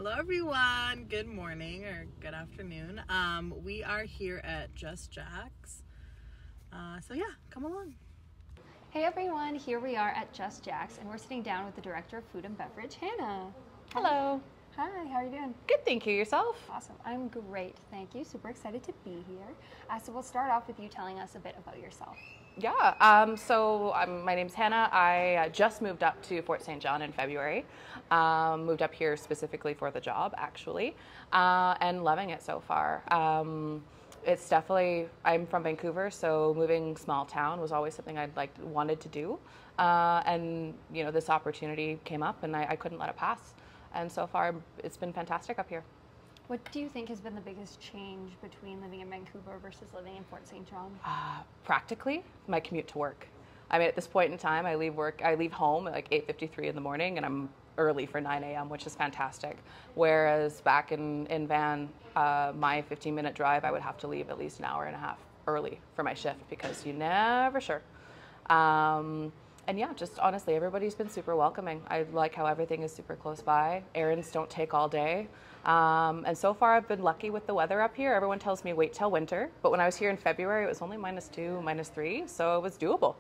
Hello everyone, good morning or good afternoon. We are here at Just Jack's. So yeah, come along. Hey everyone, here we are at Just Jack's and we're sitting down with the Director of Food and Beverage, Hannah. Hello. Hi, how are you doing? Good, thank you. Yourself? Awesome. I'm great, thank you. Super excited to be here. So we'll start off with you telling us a bit about yourself. Yeah, my name's Hannah. I just moved up to Fort St. John in February. Moved up here specifically for the job, actually, and loving it so far. It's definitely, I'm from Vancouver, so moving small town was always something I'd wanted to do. And, you know, this opportunity came up and I couldn't let it pass. And so far, it's been fantastic up here. What do you think has been the biggest change between living in Vancouver versus living in Fort St. John? Practically, my commute to work. I mean, at this point in time, I leave home at like 8:53 in the morning, and I'm early for 9 a.m., which is fantastic. Whereas back in Van, my 15-minute drive, I would have to leave at least an hour and a half early for my shift because you're never sure. And yeah, just honestly, everybody's been super welcoming. I like how everything is super close by. Errands don't take all day. And so far, I've been lucky with the weather up here. Everyone tells me wait till winter, but when I was here in February, it was only -2, -3, so it was doable.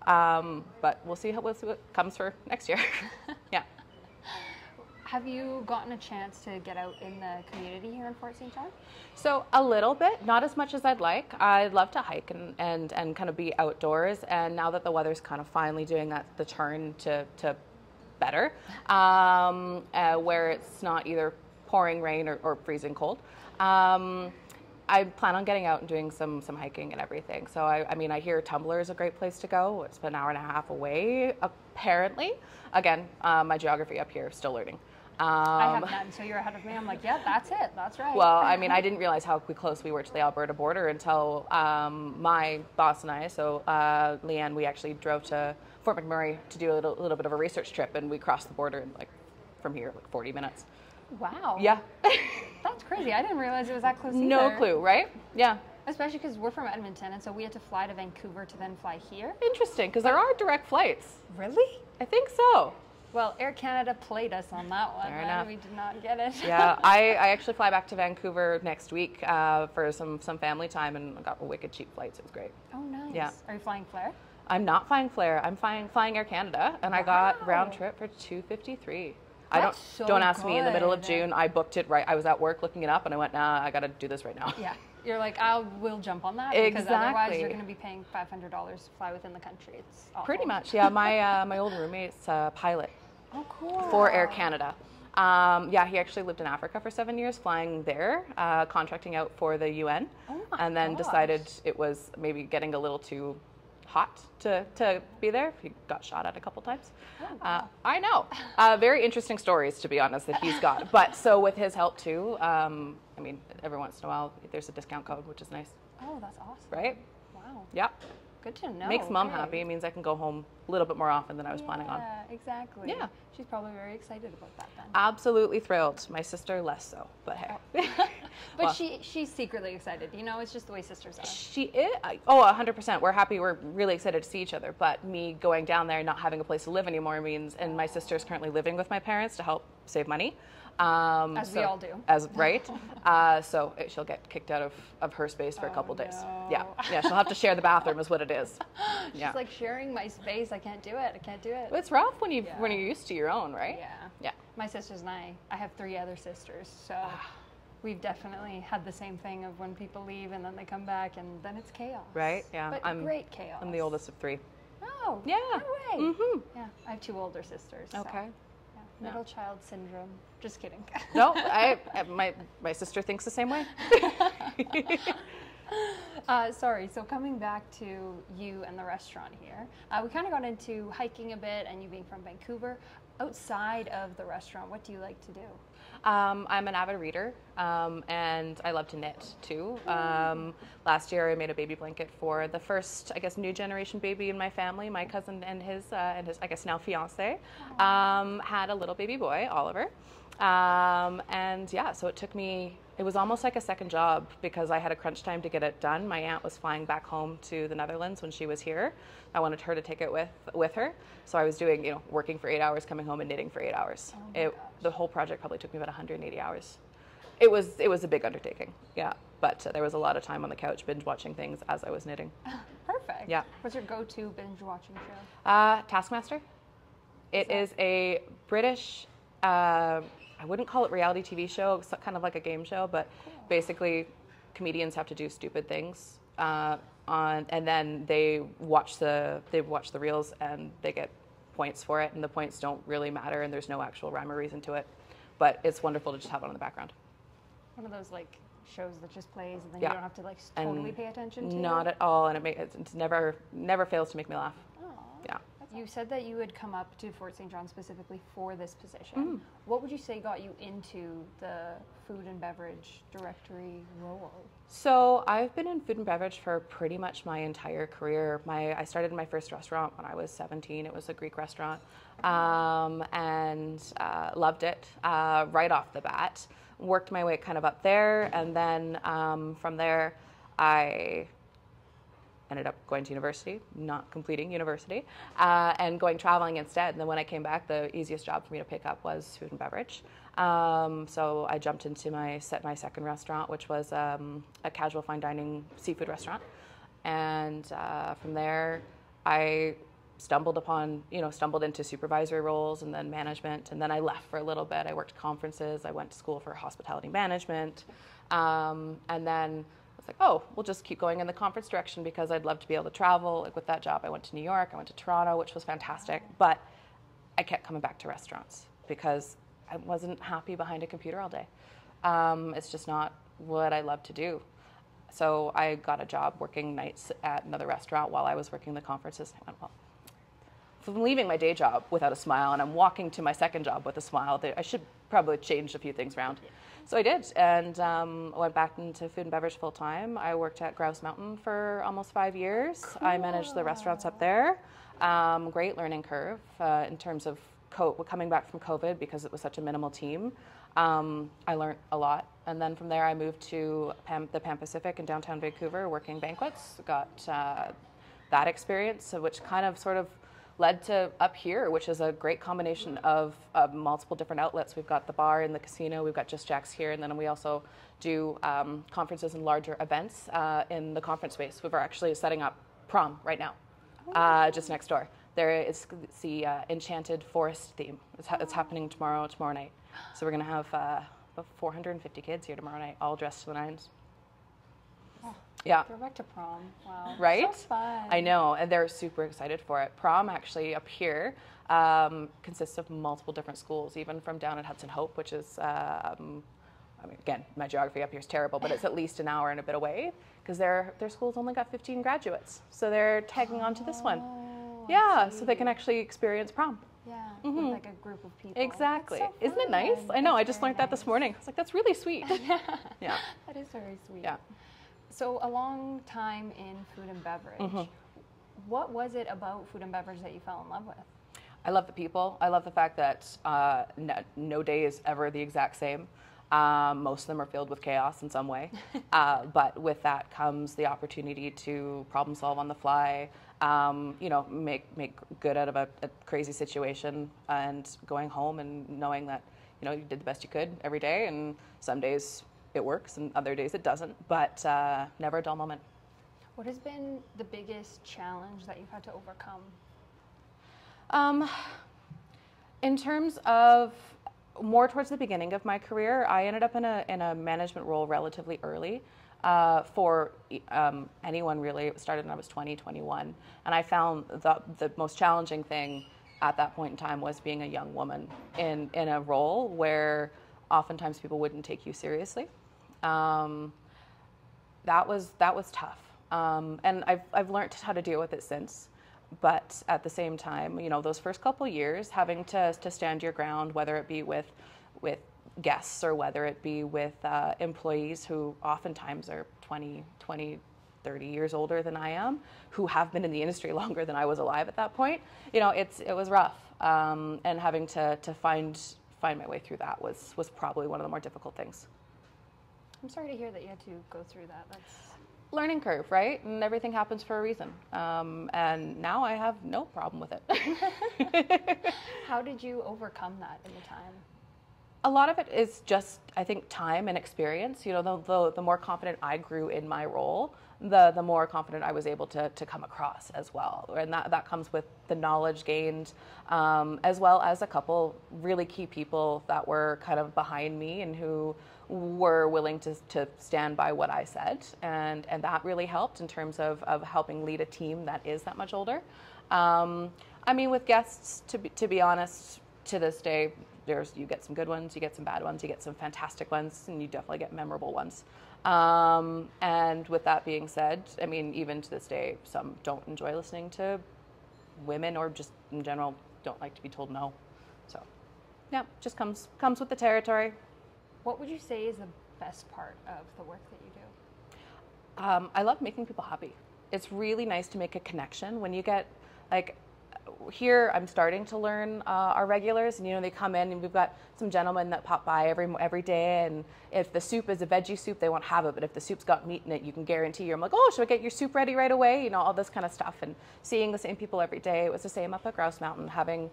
But we'll see what comes for next year. Yeah. Have you gotten a chance to get out in the community here in Fort St. John? So a little bit, not as much as I'd like. I'd love to hike and kind of be outdoors. And now that the weather's kind of finally doing the turn to better, where it's not either pouring rain or freezing cold, I plan on getting out and doing some hiking and everything. So I mean, I hear Tumbler is a great place to go. It's an hour and a half away, apparently. Again, my geography up here, still learning. I have none, so you're ahead of me. I'm like, yeah, that's it. That's right. Well, I mean, I didn't realize how close we were to the Alberta border until my boss and I, so Leanne, we actually drove to Fort McMurray to do a little bit of a research trip, and we crossed the border in from here, 40 minutes. Wow. Yeah. That's crazy. I didn't realize it was that close either. No clue, right? Yeah. Especially because we're from Edmonton, and so we had to fly to Vancouver to then fly here. Interesting, because there are direct flights. Really? I think so. Well, Air Canada played us on that one. Fair enough. We did not get it. Yeah, I actually fly back to Vancouver next week for some family time, and I got a wicked cheap flight, so it was great. Oh, nice. Yeah. Are you flying Flair? I'm not flying Flair. I'm flying Air Canada, and I got round trip for $253. Don't ask me. In the middle of June, I booked it right. I was at work looking it up, and I went, nah, I got to do this right now. Yeah, you're like, we'll jump on that because otherwise you're going to be paying $500 to fly within the country. It's awful. Pretty much, yeah. My old roommate's a pilot. Oh, cool. For Air Canada. Yeah, he actually lived in Africa for 7 years, flying there, contracting out for the UN, and then decided it was maybe getting a little too hot to be there. He got shot at a couple times. Oh, wow. I know. Very interesting stories, to be honest, that he's got. But so with his help too, I mean, every once in a while there's a discount code, which is nice. Oh, that's awesome. Right? Wow. Yeah. Good to know. Makes mom happy. It means I can go home a little bit more often than I was planning on. Yeah, exactly. Yeah. She's probably very excited about that then. Absolutely thrilled. My sister less so, but hey. But well, she's secretly excited. You know, it's just the way sisters are. She is. Oh, 100%. We're happy. We're really excited to see each other. But me going down there and not having a place to live anymore means, and my sister's currently living with my parents to help save money. As we all do. Right. So she'll get kicked out of her space for a couple days. No. Yeah. She'll have to share the bathroom is what it is. She's like, sharing my space. I can't do it. Well, it's rough when you're used to your own, right? Yeah. My sisters and I have 3 other sisters, so we've definitely had the same thing of when people leave and then they come back and then it's chaos. Right. Yeah. But great chaos. I'm the oldest of 3. Oh. Yeah. No way. Mm-hmm. Yeah. I have 2 older sisters. So. Okay. Middle child syndrome. Just kidding. No, my sister thinks the same way. Sorry, so coming back to you and the restaurant here, we kind of got into hiking a bit and you being from Vancouver. Outside of the restaurant, what do you like to do? I'm an avid reader, and I love to knit too. Last year I made a baby blanket for the first, I guess, new generation baby in my family. My cousin and his I guess now fiance, had a little baby boy, Oliver. And yeah, so it took me It was almost like a second job because I had a crunch time to get it done. My aunt was flying back home to the Netherlands when she was here. I wanted her to take it with her. So I was doing, working for 8 hours, coming home and knitting for 8 hours. The whole project probably took me about 180 hours. It was a big undertaking, yeah. But there was a lot of time on the couch binge watching things as I was knitting. Perfect. Yeah. What's your go-to binge watching show? Taskmaster. It is a British, I wouldn't call it reality TV show. It's kind of like a game show, but basically comedians have to do stupid things and then they watch the reels and they get points for it, and the points don't really matter and there's no actual rhyme or reason to it. But it's wonderful to just have it on the background. One of those like shows that just plays and then Yeah. you don't have to like totally pay attention to. Not at all, and it's never fails to make me laugh. Oh. Yeah. You said that you had come up to Fort St. John specifically for this position. What would you say got you into the food and beverage directory role? So I've been in food and beverage for pretty much my entire career. I started my first restaurant when I was 17. It was a Greek restaurant, and loved it right off the bat. Worked my way kind of up there, and then from there I ended up going to university, not completing university, and going traveling instead. And then when I came back, the easiest job for me to pick up was food and beverage. So I jumped into my second restaurant, which was a casual fine dining seafood restaurant. And from there, I stumbled into supervisory roles and then management. And then I left for a little bit. I worked conferences. I went to school for hospitality management. And then like, oh, we'll just keep going in the conference direction because I'd love to be able to travel. Like with that job, I went to New York, I went to Toronto, which was fantastic. But I kept coming back to restaurants because I wasn't happy behind a computer all day. It's just not what I love to do. So I got a job working nights at another restaurant while I was working the conferences. I went, well, if I'm leaving my day job without a smile and I'm walking to my second job with a smile, I should probably change a few things around. So I did, and went back into food and beverage full time. I worked at Grouse Mountain for almost 5 years. Cool. I managed the restaurants up there. Great learning curve in terms of coming back from COVID because it was such a minimal team. I learned a lot, and then from there I moved to the Pan Pacific in downtown Vancouver working banquets. Got that experience, which kind of sort of led to up here, which is a great combination of multiple different outlets. We've got the bar in the casino, we've got Just Jack's here, and then we also do conferences and larger events in the conference space. We're actually setting up prom right now, just next door. There is the Enchanted Forest theme. It's happening tomorrow night. So we're going to have about 450 kids here tomorrow night, all dressed to the nines. Yeah. Go back to prom. Wow. Right? So fun. I know, and they're super excited for it. Prom actually up here consists of multiple different schools, even from down at Hudson Hope, which is, again, my geography up here is terrible, but it's at least an hour and a bit away because their school's only got 15 graduates. So they're tagging on to this one. Yeah, so they can actually experience prom. Yeah, with like a group of people. Exactly. So Isn't it nice? I know, I just learned that this morning. I was like, that's really sweet. Yeah. That is very sweet. Yeah. So a long time in food and beverage. What was it about food and beverage that you fell in love with? I love the people. I love the fact that no day is ever the exact same. Most of them are filled with chaos in some way. But with that comes the opportunity to problem solve on the fly, make good out of a crazy situation, and going home and knowing that, you did the best you could every day, and some days it works and other days it doesn't, but never a dull moment. What has been the biggest challenge that you've had to overcome? In terms of more towards the beginning of my career, I ended up in a management role relatively early. For anyone really, it started when I was 20, 21, and I found the most challenging thing at that point in time was being a young woman in a role where oftentimes people wouldn't take you seriously. That was tough, and I've learned how to deal with it since. But at the same time, those first couple years, having to stand your ground, whether it be with guests or whether it be with employees who oftentimes are 20, 30 years older than I am, who have been in the industry longer than I was alive at that point, it was rough. And having to find my way through that was probably one of the more difficult things. I'm sorry to hear that you had to go through that. That's Learning curve, right? And everything happens for a reason. And now I have no problem with it. How did you overcome that in the time? A lot of it is just, I think, time and experience. You know, the more confident I grew in my role, the more confident I was able to come across as well. And that comes with the knowledge gained, as well as a couple really key people that were kind of behind me and who were willing to stand by what I said. And that really helped in terms of helping lead a team that is that much older. I mean, with guests, to be honest, to this day, you get some good ones, you get some bad ones, you get some fantastic ones, and you definitely get memorable ones. And with that being said, I mean, even to this day, some don't enjoy listening to women, or just in general don't like to be told no. So, yeah, just comes with the territory. What would you say is the best part of the work that you do? I love making people happy. It's really nice to make a connection when you get, like, here I'm starting to learn our regulars, and they come in, and we've got some gentlemen that pop by every day, and if the soup is a veggie soup, they won't have it, but if the soup's got meat in it, you can guarantee I'm like, oh, should I get your soup ready right away? All this kind of stuff. And seeing the same people every day. It was the same up at Grouse Mountain, having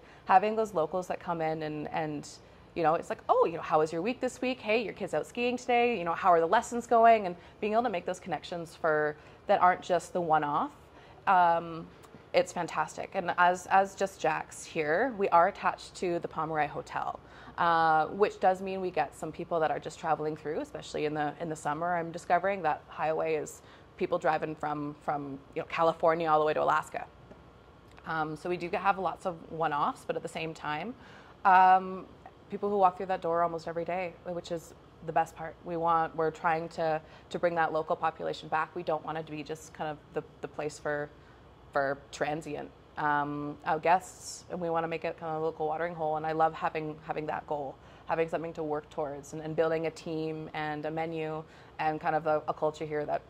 those locals that come in and it's like, oh, how was your week this week? Hey, your kid's out skiing today. How are the lessons going? And being able to make those connections that aren't just the one-off. It's fantastic. And as Just Jack's here, we are attached to the Pomeroy Hotel, which does mean we get some people that are just traveling through, especially in the summer. I'm discovering that highway is people driving from California all the way to Alaska. So we do have lots of one-offs, but at the same time, people who walk through that door almost every day, which is the best part. We're trying to bring that local population back. We don't want it to be just kind of the place for transient guests, and we want to make it kind of a local watering hole. And I love having that goal, having something to work towards, and building a team and a menu and kind of a culture here that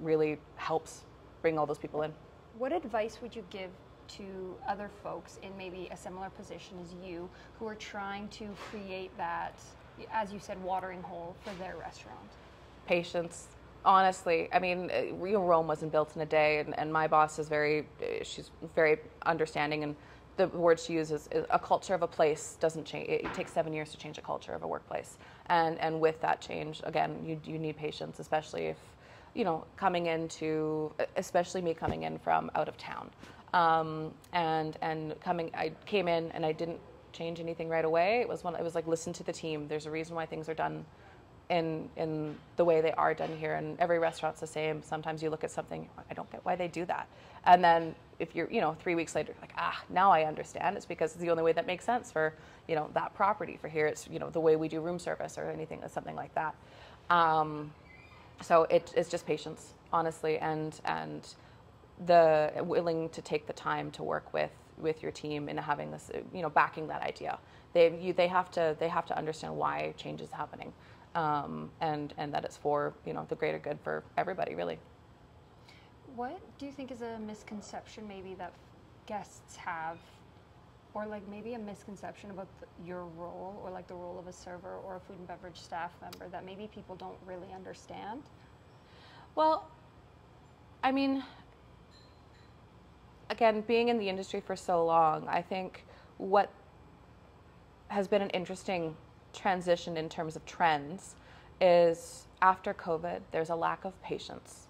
really helps bring all those people in. What advice would you give to other folks in maybe a similar position as you, who are trying to create that, as you said, watering hole for their restaurant? Patience. Honestly, I mean, Rome wasn't built in a day, and my boss is she's very understanding, and the word she uses is a culture of a place doesn't change. It takes 7 years to change a culture of a workplace, and with that change, again, you need patience, especially if, especially me coming in from out of town, I came in and I didn't change anything right away. It was like, listen to the team. There's a reason why things are done in the way they are done here, and every restaurant's the same. Sometimes you look at something, I don't get why they do that, and then if you're 3 weeks later, like, now I understand. It's because it's the only way that makes sense for that property. For here, it's the way we do room service or something like that. So it's just patience, honestly, and the willing to take the time to work with your team and having this, backing that idea. They have to understand why change is happening. And that it's for the greater good for everybody, really. What do you think is a misconception maybe that guests have, or like maybe a misconception about your role, or like the role of a server or a food and beverage staff member, that maybe people don't really understand? Well, I mean, again, being in the industry for so long, I think what has been an interesting transition in terms of trends is after COVID, there's a lack of patience.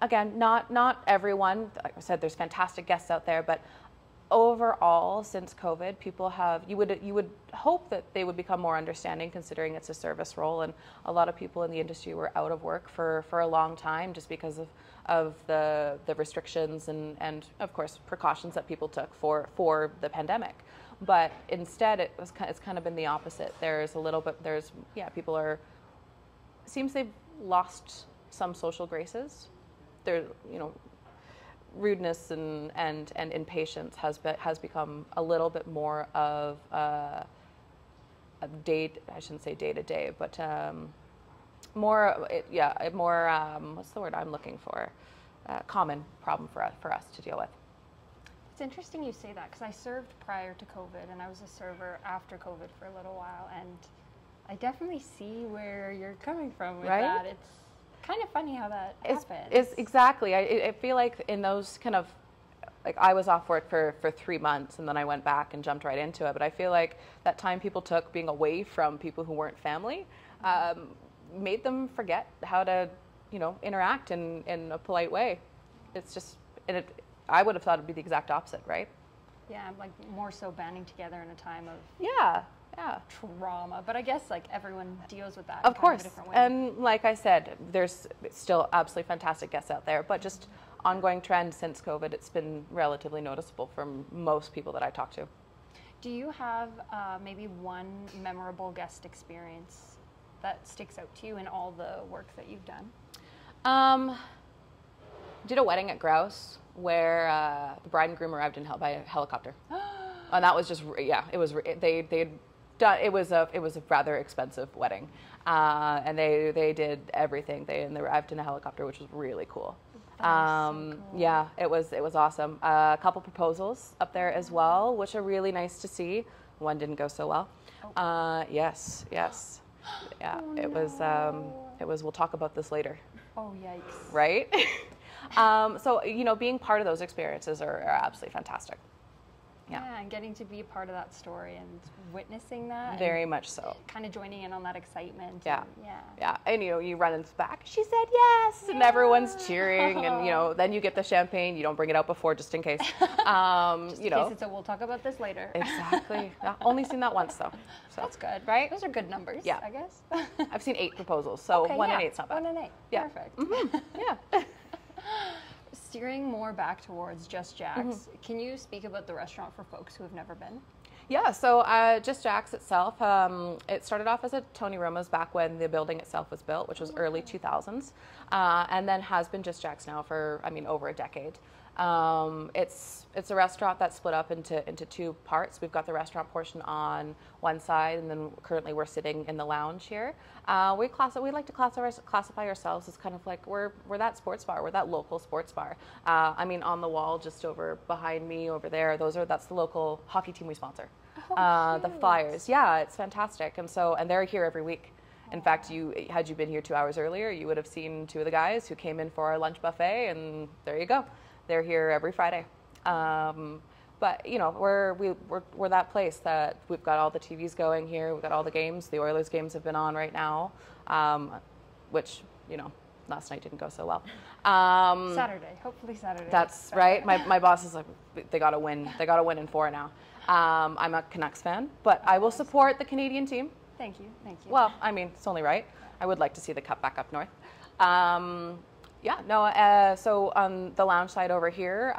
Again, not everyone. Like I said, there's fantastic guests out there, but overall, since COVID, people you would hope that they would become more understanding, considering it's a service role, and a lot of people in the industry were out of work for a long time just because of the restrictions and of course precautions that people took for the pandemic. But instead, it's kind of been the opposite. People seems they've lost some social graces. Rudeness and impatience has become a little bit more of a I shouldn't say day to day, but more what's the word I'm looking for? Common problem for us to deal with. It's interesting you say that, because I served prior to COVID and I was a server after COVID for a little while, and I definitely see where you're coming from with Right? that. It's kind of funny how that happens. It's exactly. I feel like in those kind of, like I was off work for 3 months and then I went back and jumped right into it. But I feel like that time people took being away from people who weren't family made them forget how to, interact in a polite way. It's just, I would have thought it'd be the exact opposite, right? Yeah, like more so banding together in a time of Yeah. trauma. But I guess like everyone deals with that Of in kind course. of a different way. And like I said, there's still absolutely fantastic guests out there, but just ongoing trend since COVID, it's been relatively noticeable from most people that I talk to. Do you have maybe one memorable guest experience that sticks out to you in all the work that you've done? Did a wedding at Grouse where the bride and groom arrived by a helicopter, and that was just it was they'd done it was a rather expensive wedding, and they did everything and they arrived in a helicopter, which was really cool. That is so cool. Yeah, it was awesome. A couple proposals up there as well, which are really nice to see. One didn't go so well. Yes. Yeah, Oh, it was. We'll talk about this later. Oh, yikes. Right? So, being part of those experiences are absolutely fantastic. Yeah, and getting to be a part of that story and witnessing that. Very much so. Kind of joining in on that excitement. Yeah. And, yeah. Yeah. And, you run in the back, she said yes, and everyone's cheering, and, then you get the champagne. You don't bring it out before just in case. Just in case it's we'll talk about this later. Exactly. Yeah, only seen that once, though. So. That's good, right? Those are good numbers, Yeah. I guess. I've seen 8 proposals, so Okay, 1 yeah. and 8's not bad. 1 and 8. Yeah. Perfect. Mm-hmm. Yeah. Steering more back towards Just Jack's, can you speak about the restaurant for folks who have never been? Yeah, so Just Jack's itself, it started off as a Tony Roma's back when the building itself was built, which was early 2000s, and then has been Just Jack's now for, over a decade. It's a restaurant that's split up into 2 parts. We've got the restaurant portion on one side, and then currently we're sitting in the lounge here. We like to classify ourselves as kind of like we're that sports bar. We're that local sports bar. On the wall just over behind me over there, that's the local hockey team we sponsor. The Flyers. Yeah, it's fantastic. And they're here every week. In fact, had you been here 2 hours earlier, you would have seen 2 of the guys who came in for our lunch buffet, and there you go. They're here every Friday. But we're that place that we've got all the TVs going here. We've got all the games. The Oilers games have been on right now, which last night didn't go so well. Saturday, hopefully Saturday. That's right. My boss is like, they got to win. They got to win in 4 now. I'm a Canucks fan, but I will support the Canadian team. Thank you. Well, it's only right. I would like to see the cup back up north. So on the lounge side over here,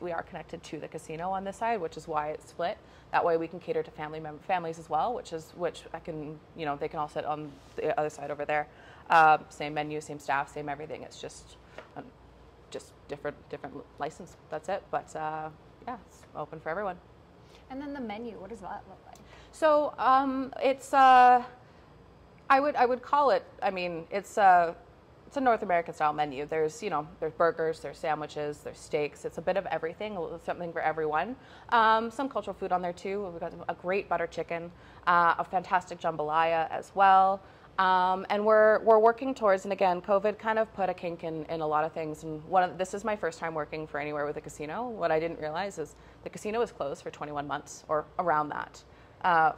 we are connected to the casino on this side, which is why it's split. That way we can cater to families as well, which I can, they can all sit on the other side over there. Same menu, same staff, same everything. It's just different license. That's it. But it's open for everyone. And then the menu, what does that look like? So it's I would call it. It's a North American style menu. There's burgers, there's sandwiches, there's steaks. It's a bit of everything, something for everyone. Some cultural food on there too. We've got a great butter chicken, a fantastic jambalaya as well. And we're working towards, and again, COVID kind of put a kink in a lot of things. And this is my first time working for anywhere with a casino. What I didn't realize is the casino was closed for 21 months or around that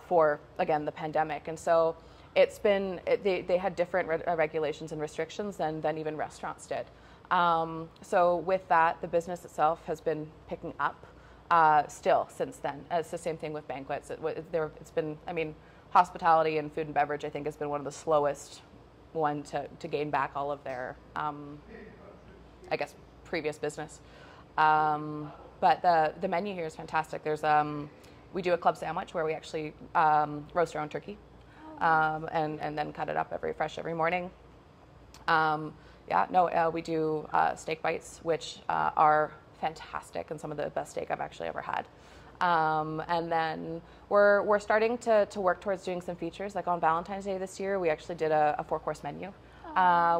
for, again, the pandemic. And so it's been, they had different regulations and restrictions than even restaurants did. So with that, the business itself has been picking up still since then. It's the same thing with banquets. It's been, hospitality and food and beverage, I think, has been one of the slowest one to gain back all of their, previous business. But the menu here is fantastic. There's we do a club sandwich where we actually roast our own turkey. And then cut it up fresh every morning. We do steak bites, which are fantastic and some of the best steak I've actually ever had. And then we're starting to work towards doing some features. Like on Valentine's Day this year, we actually did a 4-course menu,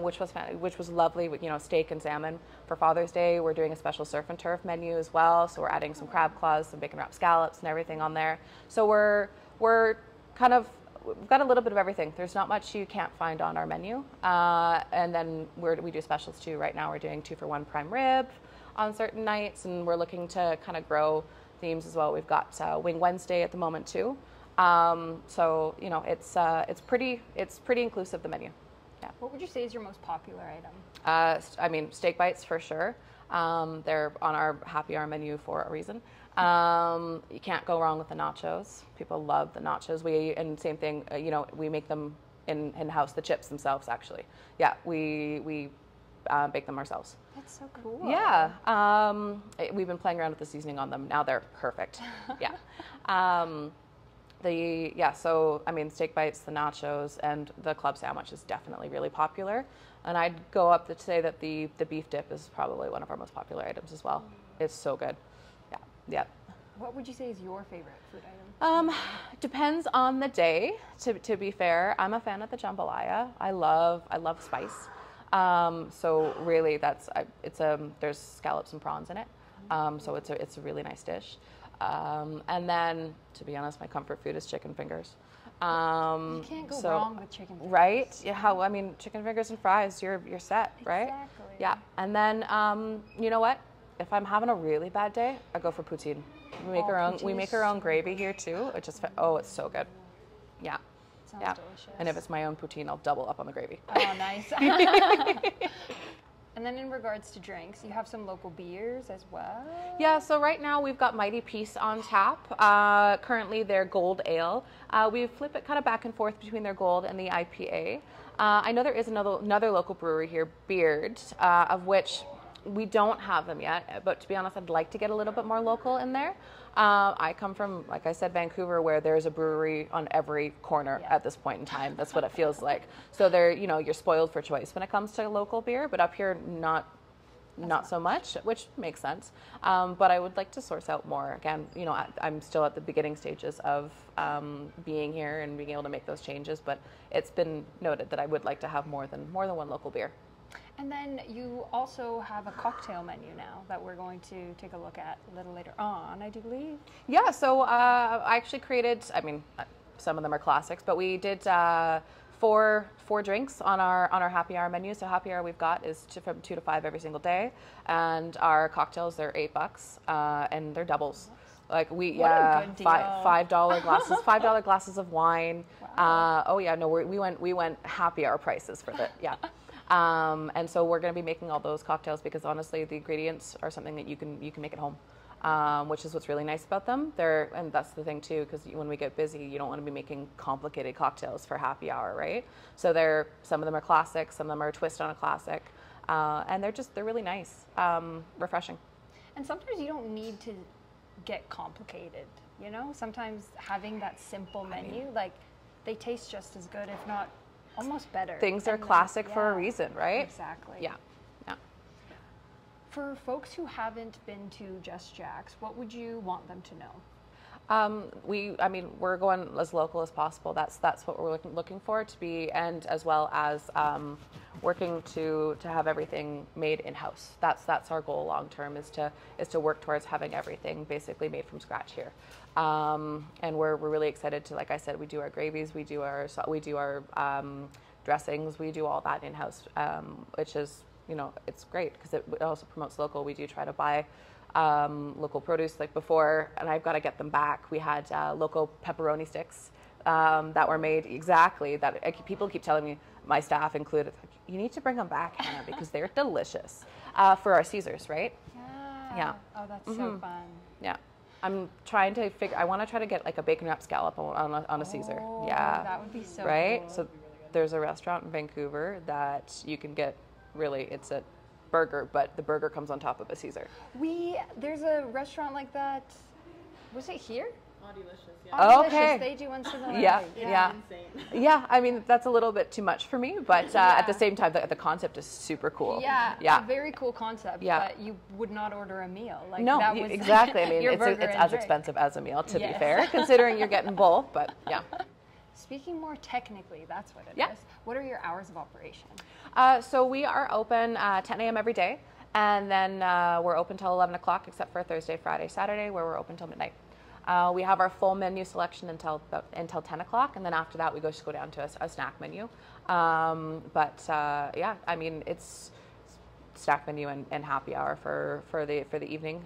which was lovely. Steak and salmon. For Father's Day, we're doing a special surf and turf menu as well. So we're adding some crab claws, some bacon wrapped scallops, and everything on there. So we're kind of we've got a little bit of everything. There's not much you can't find on our menu. And then we do specials too. Right now we're doing 2-for-1 prime rib on certain nights, and we're looking to kind of grow themes as well. We've got Wing Wednesday at the moment too. So you know, it's pretty inclusive, the menu. Yeah. What would you say is your most popular item? I mean, steak bites for sure. They're on our happy hour menu for a reason. You can't go wrong with the nachos. People love the nachos. And same thing, you know, we make them in-house, the chips themselves, actually. Yeah, we bake them ourselves. That's so cool. Yeah. We've been playing around with the seasoning on them. Now they're perfect. Yeah. So, I mean, steak bites, the nachos, and the club sandwich is definitely really popular. And I'd go up to say that the beef dip is probably one of our most popular items as well. It's so good. Yeah. Yeah. What would you say is your favorite food item? Depends on the day, to be fair. I'm a fan of the jambalaya. I love spice. So really there's scallops and prawns in it. So it's a really nice dish. And then, to be honest, my comfort food is chicken fingers. You can't go wrong with chicken fingers. Right? Yeah, chicken fingers and fries, you're set, right? Exactly. Yeah. And then, you know what? If I'm having a really bad day, I go for poutine. We make our own gravy here too. It's so good. Yeah. Sounds delicious. And if it's my own poutine, I'll double up on the gravy. Oh, nice. And then in regards to drinks, you have some local beers as well? Yeah, so right now we've got Mighty Peace on tap. Currently their gold ale. We flip it kind of back and forth between their gold and the IPA. I know there is another local brewery here, Beard, of which we don't have them yet, but to be honest, I'd like to get a little bit more local in there. I come from, like I said, Vancouver, where there's a brewery on every corner at this point in time. That's what it feels like. So you're spoiled for choice when it comes to local beer, but up here, not so much, which makes sense. But I would like to source out more. Again, I'm still at the beginning stages of being here and being able to make those changes, but it's been noted that I would like to have more than one local beer. And then you also have a cocktail menu now that we're going to take a look at a little later on, I do believe. Yeah, so I actually created, some of them are classics, but we did four drinks on our happy hour menu. So happy hour we've got is from 2 to 5 every single day, and our cocktails, they're $8, and they're doubles. Like what a good deal. $5 glasses, $5 glasses of wine. Wow. We went happy hour prices for that. Yeah. And so we're going to be making all those cocktails because honestly, the ingredients are something that you can make at home, which is what's really nice about them. And that's the thing too, because when we get busy, you don't want to be making complicated cocktails for happy hour, right? So some of them are classics, some of them are a twist on a classic, and they're really nice, refreshing. And sometimes you don't need to get complicated, Sometimes having that simple menu, they taste just as good, if not almost better. Things are classic for a reason, right? Exactly. Yeah. For folks who haven't been to Just Jack's, what would you want them to know? We're going as local as possible. That's what we're looking for to be, and as well as working to have everything made in-house. That's our goal long term, is to work towards having everything basically made from scratch here. And we're really excited to, like I said, we do our gravies, we do our dressings, we do all that in-house, which is, it's great because it also promotes local. We do try to buy local produce. Like before, and I've got to get them back, we had local pepperoni sticks that were made exactly that. People keep telling me, my staff included, you need to bring them back, Hannah, because they're delicious for our Caesars, right? Yeah. Oh, that's so fun. Yeah. I'm trying to I want to try to get like a bacon wrap scallop on a Caesar. Yeah. That would be so right? cool. So there's a restaurant in Vancouver that you can get, really, it's a burger, but the burger comes on top of a Caesar. There's a restaurant like that. Was it here? Delicious, yeah. Oh, okay. They do one similar. Yeah. Insane. Yeah, that's a little bit too much for me, but at the same time, the concept is super cool. Yeah, a very cool concept, but you would not order a meal. No, exactly. It's as expensive as a meal, to be fair, considering you're getting both, but yeah. Speaking more technically, that's what it is. What are your hours of operation? So we are open 10 a.m. every day, and then we're open till 11 o'clock, except for Thursday, Friday, Saturday, where we're open till midnight. We have our full menu selection until 10 o'clock, and then after that we just go down to a snack menu. Yeah, I mean, it's snack menu and happy hour for the evening.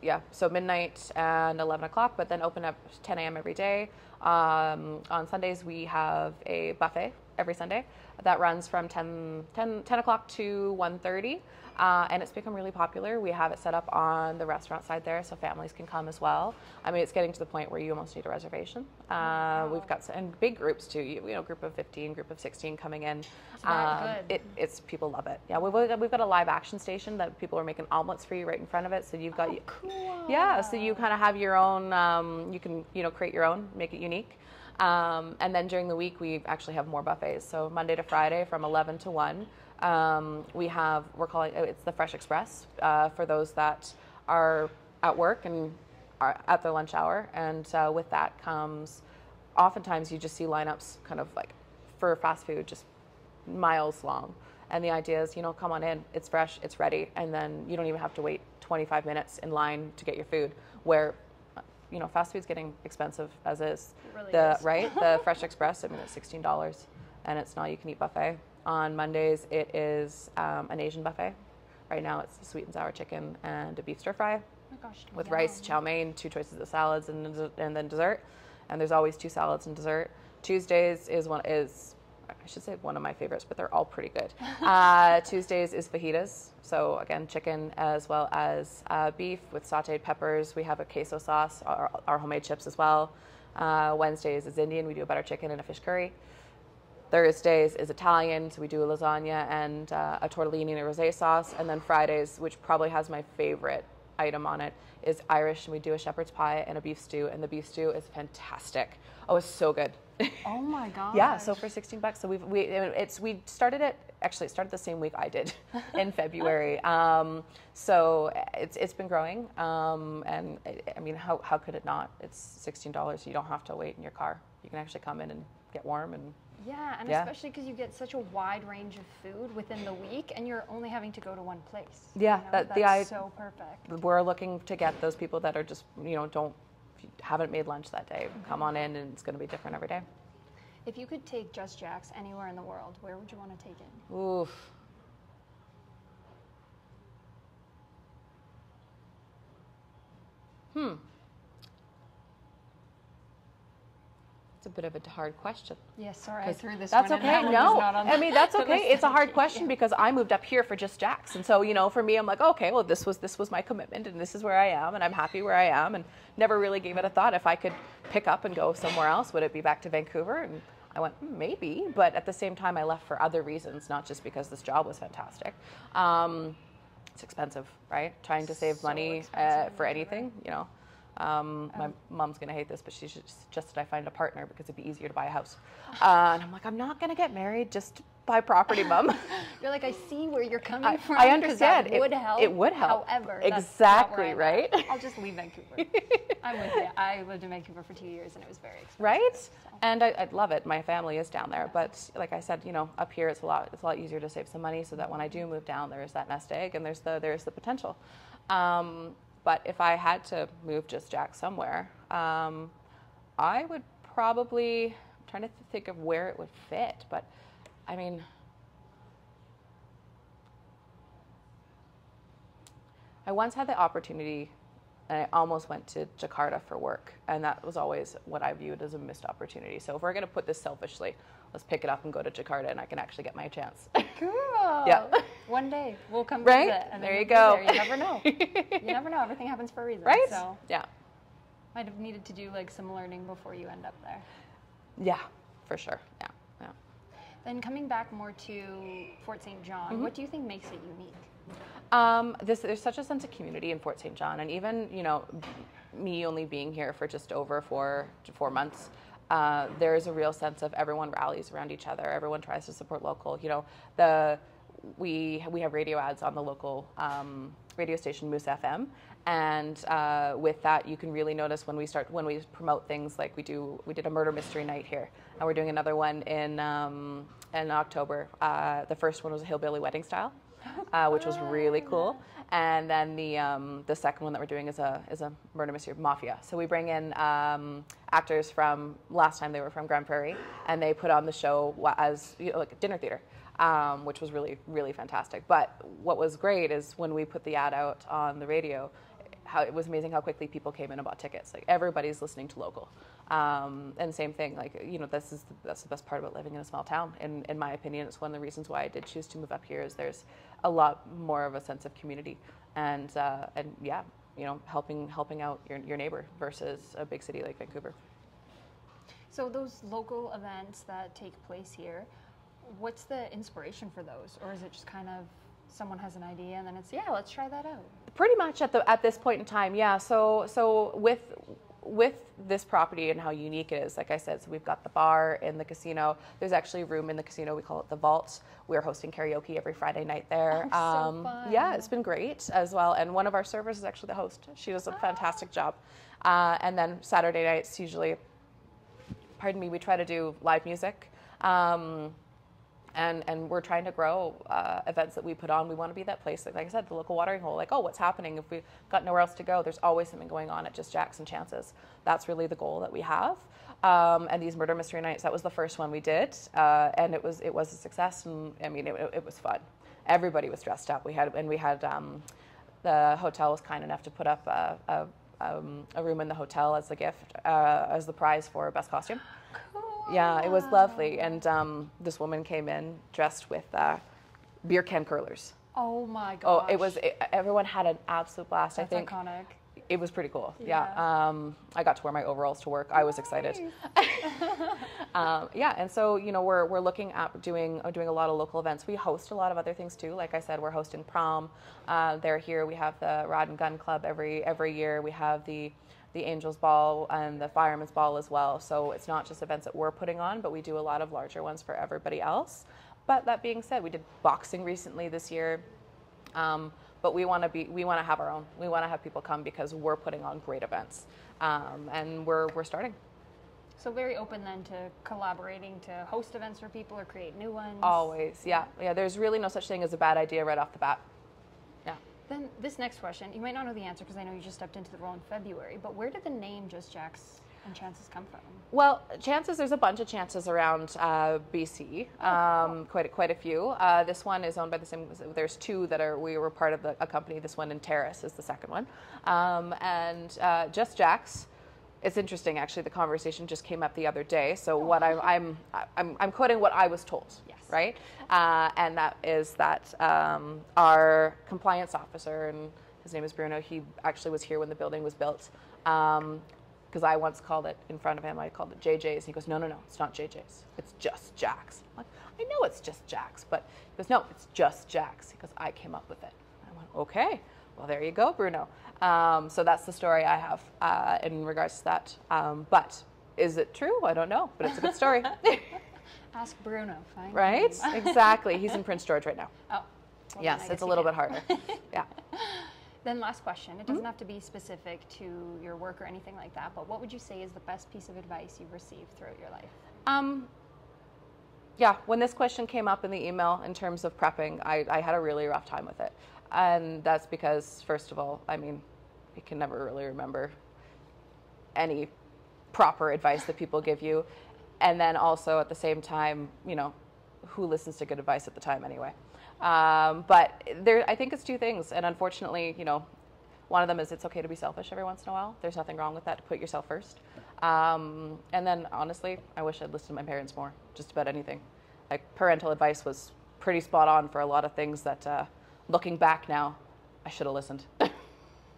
Yeah, so midnight and 11 o'clock, but then open up 10 a.m. every day. On Sundays, we have a buffet every Sunday that runs from 10 o'clock to 1:30. And it's become really popular. We have it set up on the restaurant side there, so families can come as well. I mean, it's getting to the point where you almost need a reservation. Wow. We've got and big groups too. You know, group of 15, group of 16 coming in. It's that good. It's people love it. Yeah, we've got a live action station that people are making omelets for you right in front of it. So you've got cool. Yeah, so you kind of have your in. You can create your own, make it unique. And then during the week we actually have more buffets. So Monday to Friday from 11 to 1. We're calling it's the Fresh Express for those that are at work and are at their lunch hour. And with that comes, oftentimes you just see lineups kind of like for fast food, just miles long. And the idea is, come on in, it's fresh, it's ready, and then you don't even have to wait 25 minutes in line to get your food. Where, fast food's getting expensive as is. It really is. Right? The Fresh Express, I mean, it's $16, and it's an all-you-can-eat buffet. On Mondays, it is an Asian buffet. Right now, it's sweet and sour chicken and a beef stir fry Oh my gosh, with yum. rice, chow mein, 2 choices of salads, and then dessert. And there's always 2 salads and dessert. Tuesdays is I should say one of my favorites, but they're all pretty good. Tuesdays is fajitas. So again, chicken as well as beef with sauteed peppers. We have a queso sauce, our homemade chips as well. Wednesdays is Indian. We do a butter chicken and a fish curry. Thursdays is Italian, so we do a lasagna and a tortellini and a rosé sauce. And then Fridays, which probably has my favorite item on it, is Irish, and we do a shepherd's pie and a beef stew, and the beef stew is fantastic. Oh, it's so good. Oh my gosh. Yeah, so for $16, so we started it. Actually, it started the same week I did in February. So it's been growing, and I mean, how could it not? It's $16. You don't have to wait in your car. You can actually come in and get warm and. Yeah, and especially because you get such a wide range of food within the week, and you're only having to go to one place. Yeah, that's so perfect. We're looking to get those people that are just haven't made lunch that day. Come on in, and it's going to be different every day. If you could take Just Jack's anywhere in the world, where would you want to take it? Oof. It's a bit of a hard question. Yes, sorry, I threw this That's one okay. in. No, I mean, that's okay. It's a hard question because I moved up here for Just Jack's. And so, for me, I'm like, okay, well, this was my commitment, and this is where I am, and I'm happy where I am, and never really gave it a thought. If I could pick up and go somewhere else, would it be back to Vancouver? And I went, maybe. But at the same time, I left for other reasons, not just because this job was fantastic. It's expensive, right? Trying to save money for anything, My mom's going to hate this, but she suggested I find a partner because it'd be easier to buy a house. And I'm like, I'm not going to get married just to buy property, Mom. You're like, I see where you're coming from. I understand. That would help. It would help. However, exactly, right? I'll just leave Vancouver. I'm with you. I lived in Vancouver for 2 years, and it was very expensive. Right? So. And I'd love it. My family is down there. But like I said, up here it's a lot easier to save some money so that when I do move down, there's that nest egg and there's the potential. But if I had to move Just Jack somewhere, I would probably, I'm trying to think of where it would fit, but I mean, I once had the opportunity, and I almost went to Jakarta for work, and that was always what I viewed as a missed opportunity. So if we're going to put this selfishly, let's pick it up and go to Jakarta, and I can actually get my chance. Cool. Yeah. One day we'll come right? visit. And there you go. You never know. You never know. Everything happens for a reason. Right? So yeah. Might have needed to do like some learning before you end up there. Yeah, for sure. Yeah. Yeah. Then coming back more to Fort St. John, what do you think makes it unique? There's such a sense of community in Fort St. John, and even me only being here for just over 4 months, there's a real sense of everyone rallies around each other. Everyone tries to support local. We have radio ads on the local radio station Moose FM, and with that you can really notice when we promote things like we did a murder mystery night here, and we're doing another one in October. The first one was a hillbilly wedding style. which was really cool. And then the second one that we're doing is a murder mystery mafia. So we bring in actors from, last time they were from Grand Prairie, and they put on the show as like a dinner theater, which was really, really fantastic. But what was great is when we put the ad out on the radio, how it was amazing how quickly people came in and bought tickets. Like everybody's listening to local, and same thing. Like that's the best part about living in a small town. In my opinion, it's one of the reasons why I did choose to move up here. Is there's a lot more of a sense of community, and yeah, helping out your neighbor versus a big city like Vancouver. So those local events that take place here, what's the inspiration for those, or is it just kind of someone has an idea and then it's let's try that out? Pretty much at this point in time, yeah. So with this property and how unique it is, like I said, so we've got the bar in the casino. There's actually a room in the casino. We call it the Vault. We're hosting karaoke every Friday night there. Oh, so fun. Yeah, it's been great as well. And one of our servers is actually the host. She does a fantastic job. And then Saturday nights usually, we try to do live music. And we're trying to grow events that we put on. We want to be that place, like I said, the local watering hole. Like, oh, what's happening? If we've got nowhere else to go, there's always something going on at Just Jacks and Chances. That's really the goal that we have. And these murder mystery nights, that was the first one we did, and it was a success. And I mean, it was fun. Everybody was dressed up. We had the hotel was kind enough to put up a room in the hotel as a gift, as the prize for best costume. Cool. Yeah, it was lovely. And this woman came in dressed with beer can curlers. Oh my gosh. Oh, everyone had an absolute blast. That's I think iconic. it was pretty cool. Yeah. I got to wear my overalls to work. I was excited. Yeah, and so we're looking at doing a lot of local events. We host a lot of other things too. Like I said, we're hosting prom. They're here. We have the Rod and Gun Club every year. We have the Angels Ball and the Fireman's Ball as well. So it's not just events that we're putting on, but we do a lot of larger ones for everybody else. But that being said, we did boxing recently this year. But we want to have our own. We want to have people come because we're putting on great events, and we're starting. So very open then to collaborating to host events for people or create new ones. Always, yeah. There's really no such thing as a bad idea right off the bat. Yeah. Then this next question, you might not know the answer because I know you just stepped into the role in February. But where did the name Just Jacks and Chances come from? Well, Chances, there's a bunch of Chances around BC, quite a few. This one is owned by the same, there's two that we were part of a company. This one in Terrace is the second one. And Just Jacks, it's interesting actually, the conversation just came up the other day. So what I'm quoting what I was told, yes. Right? And that is that our compliance officer, and his name is Bruno, he actually was here when the building was built. Because I once called it in front of him, I called it JJ's. He goes, no, it's not JJ's. It's Just Jacks. I'm like, I know it's Just Jacks, but he goes, no, it's Just Jacks. He goes, I came up with it. I went, okay, well, there you go, Bruno. So that's the story I have in regards to that. But is it true? I don't know, but it's a good story. Ask Bruno, fine. Right? Exactly. He's in Prince George right now. Oh. Well, yes, it's a little bit harder. Yeah. Then last question. It doesn't have to be specific to your work or anything like that, but what would you say is the best piece of advice you've received throughout your life? Yeah, when this question came up in the email in terms of prepping, I had a really rough time with it. And that's because, first of all, I mean, you can never really remember any proper advice that people give you. And then also at the same time, who listens to good advice at the time anyway? But I think it's two things. And unfortunately, one of them is it's okay to be selfish every once in a while. There's nothing wrong with that, to put yourself first. And then honestly, I wish I'd listened to my parents more, just about anything. Like parental advice was pretty spot on for a lot of things that, looking back now, I should have listened.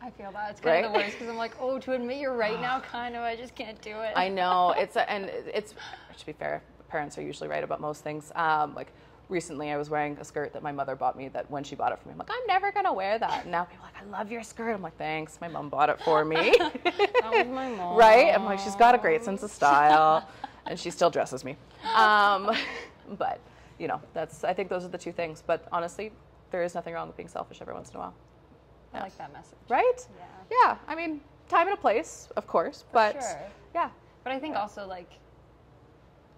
I feel that. It's kind of the worst because I'm like, to admit you're right now, kind of, I just can't do it. I know. It's to be fair, parents are usually right about most things. Like recently I was wearing a skirt that my mother bought me that when she bought it for me, I'm like, I'm never going to wear that. And now people are like, I love your skirt. I'm like, thanks. My mom bought it for me. That was my mom. Right? I'm like, she's got a great sense of style and she still dresses me. But, I think those are the two things. But honestly, there is nothing wrong with being selfish every once in a while. I like that message. Right? Yeah. Yeah. I mean, time and a place, of course, but sure. Yeah. But I think also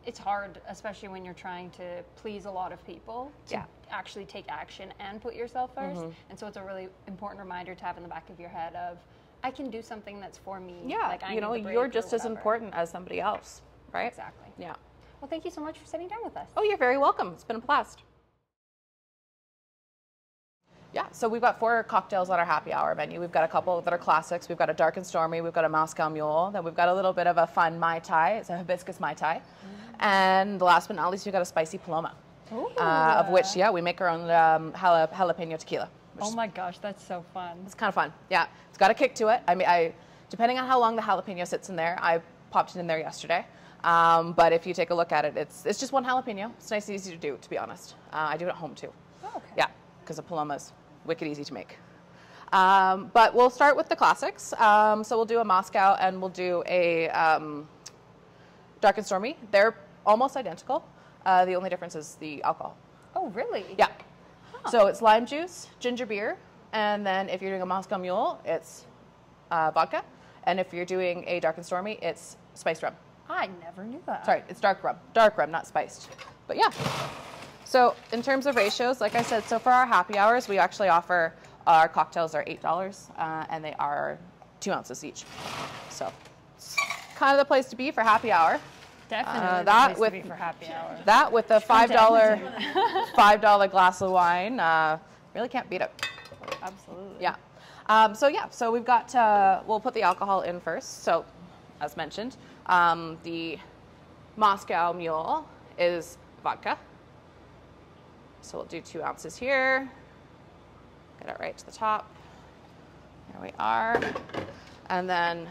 it's hard, especially when you're trying to please a lot of people, to actually take action and put yourself first. And so it's a really important reminder to have in the back of your head of, I can do something that's for me. Yeah, like, I you know, need the break you're or just as whatever. important as somebody else, right? Exactly. Yeah. Well, thank you so much for sitting down with us. Oh, you're very welcome. It's been a blast. Yeah, so we've got 4 cocktails on our happy hour menu. We've got a couple that are classics. We've got a dark and stormy. We've got a Moscow Mule. Then we've got a little bit of a fun Mai Tai. It's a hibiscus Mai Tai. And last but not least, we've got a spicy Paloma, of which, yeah, we make our own jalapeno tequila. Oh my gosh, that's so fun. It's kind of fun. Yeah, it's got a kick to it. I mean, depending on how long the jalapeno sits in there, I popped it in there yesterday. But if you take a look at it, it's just one jalapeno. It's nice and easy to do, to be honest. I do it at home too. Oh, okay. Yeah, because the Paloma's wicked easy to make. But we'll start with the classics. So we'll do a Moscow and we'll do a dark and stormy. They're almost identical. The only difference is the alcohol. Oh, really? Yeah. So it's lime juice, ginger beer, and then if you're doing a Moscow Mule, it's vodka. And if you're doing a dark and stormy, it's spiced rum. I never knew that. Sorry, it's dark rum, not spiced. But yeah. So in terms of ratios, like I said, so for our happy hours, we actually offer our cocktails are $8, and they are 2 ounces each. So it's kind of the place to be for happy hour. Definitely that the place with to be for happy hour. That with the $5 glass of wine, really can't beat it. Absolutely. Yeah. So we've got, we'll put the alcohol in first. So as mentioned, the Moscow Mule is vodka. So we'll do 2 ounces here. Get it right to the top. There we are. And then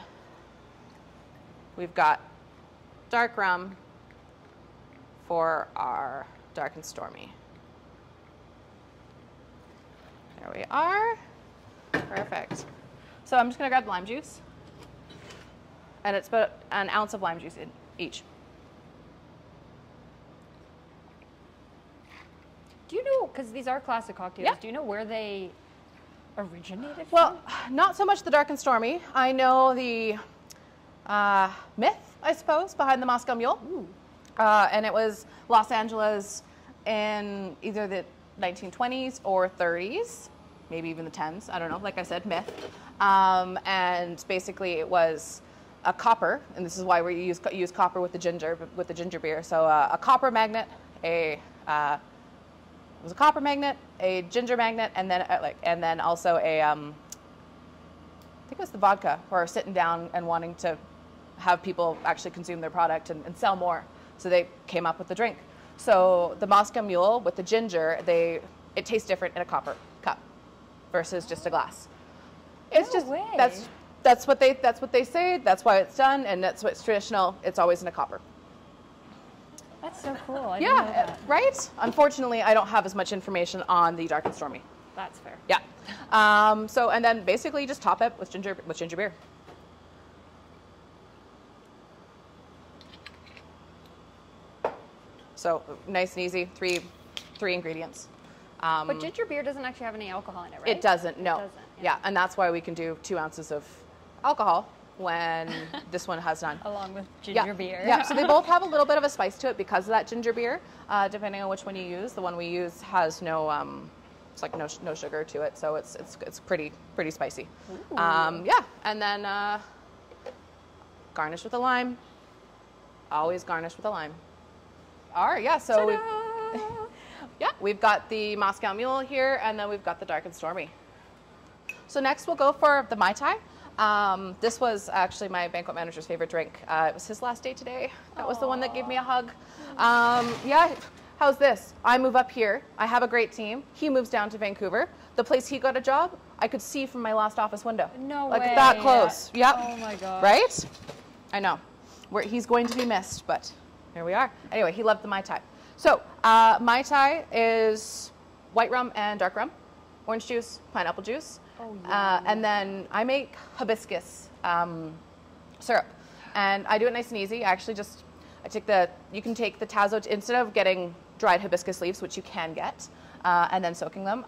we've got dark rum for our dark and stormy. There we are. Perfect. So I'm just going to grab the lime juice. And it's about an ounce of lime juice in each. Do you know, because these are classic cocktails, Yeah. do you know where they originated Well, from? not so much the dark and stormy. I know the myth, I suppose, behind the Moscow Mule. And it was Los Angeles in either the 1920s or 30s, maybe even the 10s. I don't know. Like I said, myth. And basically, it was a copper, and this is why we use copper with the ginger beer. So a copper magnet, it was a copper magnet, a ginger magnet, and then also a I think it was the vodka, or sitting down and wanting to have people actually consume their product and sell more. So they came up with the drink. So the Moscow Mule with the ginger, it tastes different in a copper cup versus just a glass. It's No just way. that's what they say. That's why it's done, and that's what's traditional. It's always in a copper. That's so cool. I didn't know Yeah, that. right. Unfortunately, I don't have as much information on the dark and stormy. That's fair. Yeah. And then basically just top it with ginger beer. So nice and easy, three ingredients. But ginger beer doesn't actually have any alcohol in it, right? It doesn't, no. It doesn't, yeah, and that's why we can do 2 ounces of alcohol when this one has none. Along with ginger Yeah. beer. Yeah, so they both have a little bit of a spice to it because of that ginger beer, depending on which one you use. The one we use has no, it's like no sugar to it, so it's pretty spicy. Yeah, and then garnish with a lime. Always garnish with a lime. All right, yeah, so we've got the Moscow Mule here, and then we've got the dark and stormy. So next we'll go for the Mai Tai. This was actually my banquet manager's favorite drink. It was his last day today. That was the one that gave me a hug. Yeah, how's this? I move up here. I have a great team. He moves down to Vancouver. The place he got a job, I could see from my last office window. No like way. that close. Yep. Oh my god. Right? I know. He's going to be missed, but here we are. Anyway, he loved the Mai Tai. So Mai Tai is white rum and dark rum, orange juice, pineapple juice. Oh, yeah. And then I make hibiscus syrup, and I do it nice and easy. I actually you can take the Tazo, instead of getting dried hibiscus leaves, which you can get, and then soaking them,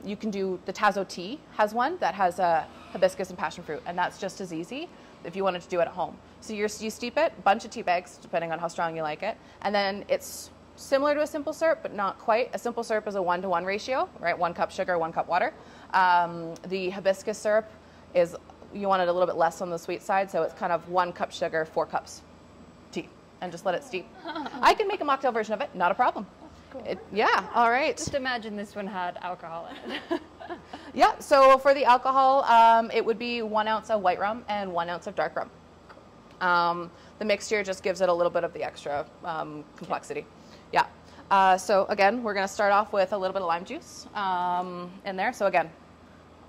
you can do, the Tazo tea has one that has hibiscus and passion fruit, and that's just as easy if you wanted to do it at home. So you steep it, bunch of tea bags, depending on how strong you like it, and then it's similar to a simple syrup, but not quite. A simple syrup is a 1-to-1 ratio, right? 1 cup sugar, 1 cup water. The hibiscus syrup is, you want it a little bit less on the sweet side, so it's kind of 1 cup sugar, 4 cups tea, and just let it steep. I can make a mocktail version of it, not a problem. Cool. Yeah, all right. Just imagine this one had alcohol in it. Yeah, so for the alcohol, it would be 1 ounce of white rum and 1 ounce of dark rum. The mixture just gives it a little bit of the extra complexity. Yeah. So again, we're going to start off with a little bit of lime juice in there. So again,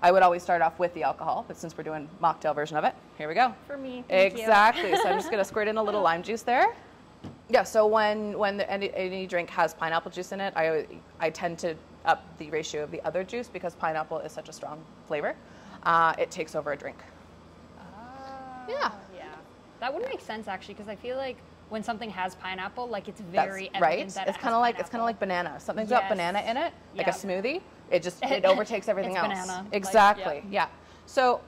I would always start off with the alcohol, but since we're doing mocktail version of it, here we go. For me, thank you. Exactly. So I'm just going to squirt in a little lime juice there. Yeah, so when any drink has pineapple juice in it, I tend to up the ratio of the other juice because pineapple is such a strong flavor. It takes over a drink. Yeah. Yeah. That would make sense actually, because I feel like when something has pineapple, like it's very That's evident right. that It's kind of like banana. If something's got Yes. banana in it, like a Yep. smoothie, it overtakes everything It's else. banana. Exactly. Like, Yeah. So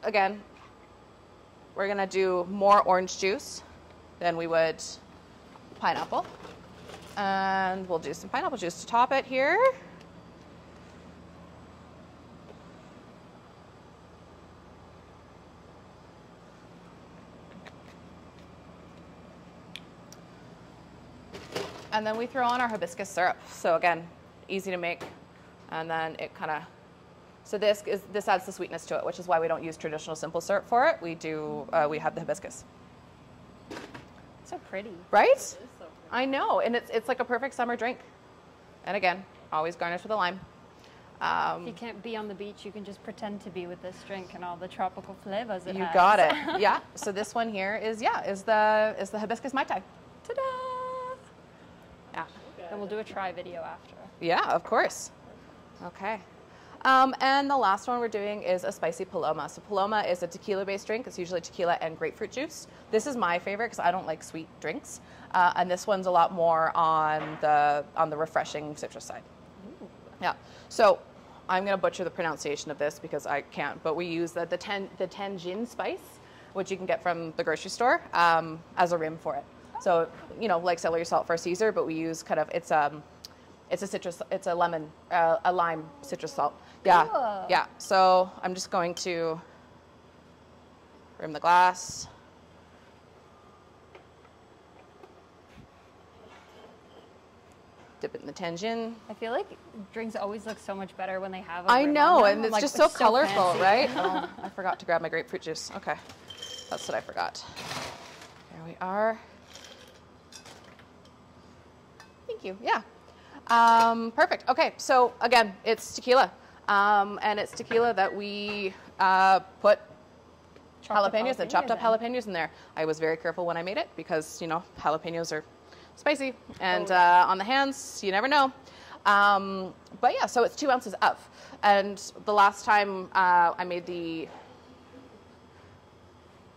again, we're gonna do more orange juice than we would pineapple, and we'll do some pineapple juice to top it here. And then we throw on our hibiscus syrup. So again, easy to make, and then it kind of, so this adds the sweetness to it, which is why we don't use traditional simple syrup for it. We have the hibiscus. So pretty. Right? It is so pretty. I know, and it's like a perfect summer drink. And again, always garnish with a lime. If you can't be on the beach, you can just pretend to be with this drink and all the tropical flavors it You has. got it. Yeah. So this one here is the hibiscus Mai Tai. Ta-da! Yeah. Then we'll do a try video after. Yeah, of course. Okay. And the last one we're doing is a spicy paloma. So paloma is a tequila-based drink. It's usually tequila and grapefruit juice. This is my favorite because I don't like sweet drinks. And this one's a lot more on the refreshing citrus side. Ooh. Yeah. So I'm going to butcher the pronunciation of this because I can't, but we use the Tanjin spice, which you can get from the grocery store, as a rim for it. So, like celery salt for a Caesar, but we use kind of, it's a lemon, a lime citrus salt. Yeah. Cool. Yeah. So I'm just going to rim the glass. Dip it in the Tanjin. I feel like drinks always look so much better when they have a I rim know, on them. and it's Like, just so so colorful, fancy. right? Oh, I forgot to grab my grapefruit juice. Okay, that's what I forgot. There we are. Thank you. Yeah. Perfect. Okay, so again, it's tequila, and it's tequila that we put jalapenos and chopped up jalapenos in there. I was very careful when I made it because jalapenos are spicy, and on the hands, you never know. But yeah, so it's 2 ounces of. And the last time I made I'm